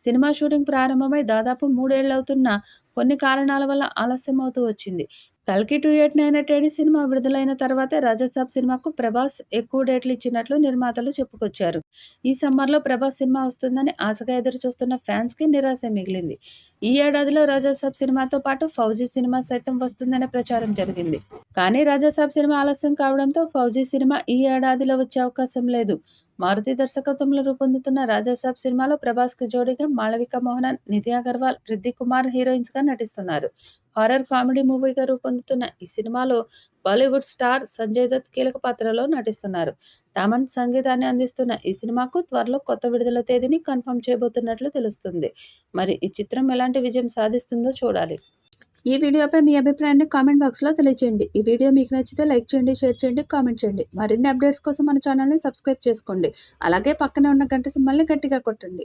Cinema shooting ప్రారంభమై దాదాపు 3 ఏళ్లవుతున్నా కొన్ని కారణాల వల్ల ఆలస్యం అవుతూ వచ్చింది. కల్కి 2899 టెడి సినిమా విడుదలైన తర్వాతే రాజాసాబ్ సినిమాకు ప్రభాస్ ఎక్కువ డేట్లు ఇచ్చినట్లు నిర్మాతలు చెప్పుకొచ్చారు. ఈ సమ్మర్లో ప్రభాస్ సినిమా వస్తుందని ఆశగా ఎదురుచూస్తున్న ఫ్యాన్స్కి నిరాశ మిగిలింది. ఈ ఏడాదిలో రాజాసాబ్ సినిమాతో పాటు ఫౌజీ సినిమా సైతం వస్తుందనే ప్రచారం జరిగింది. కానీ రాజాసాబ్ సినిమా ఆలస్యం కావడంతో ఫౌజీ సినిమా ఈ ఏడాదిలో వచ్చే అవకాశం లేదు. మారుతి దర్శకత్వంలో రూపొందుతున్న రాజాసాబ్ సినిమాలో ప్రభాస్కు జోడీగా మాళవిక మోహనన్, నిధి అగర్వాల్, రిద్ది కుమార్ హీరోయిన్స్గా నటిస్తున్నారు. హారర్ కామెడీ మూవీగా రూపొందుతున్న ఈ సినిమాలో బాలీవుడ్ స్టార్ సంజయ్ దత్ కీలక పాత్రలో నటిస్తున్నారు. తామన్ సంగీతాన్ని అందిస్తున్న ఈ సినిమాకు త్వరలో కొత్త విడుదల తేదీని కన్ఫర్మ్ చేయబోతున్నట్లు తెలుస్తుంది. మరి ఈ చిత్రం ఎలాంటి విజయం సాధిస్తుందో చూడాలి. ఈ వీడియోపై మీ అభిప్రాయాన్ని కామెంట్ బాక్స్లో తెలియజేయండి. ఈ వీడియో మీకు నచ్చితే లైక్ చేయండి, షేర్ చేయండి, కామెంట్ చేయండి. మరిన్ని అప్డేట్స్ కోసం మన ఛానల్ని సబ్స్క్రైబ్ చేసుకోండి. అలాగే పక్కనే ఉన్న గంట సింబల్ని గట్టిగా కొట్టండి.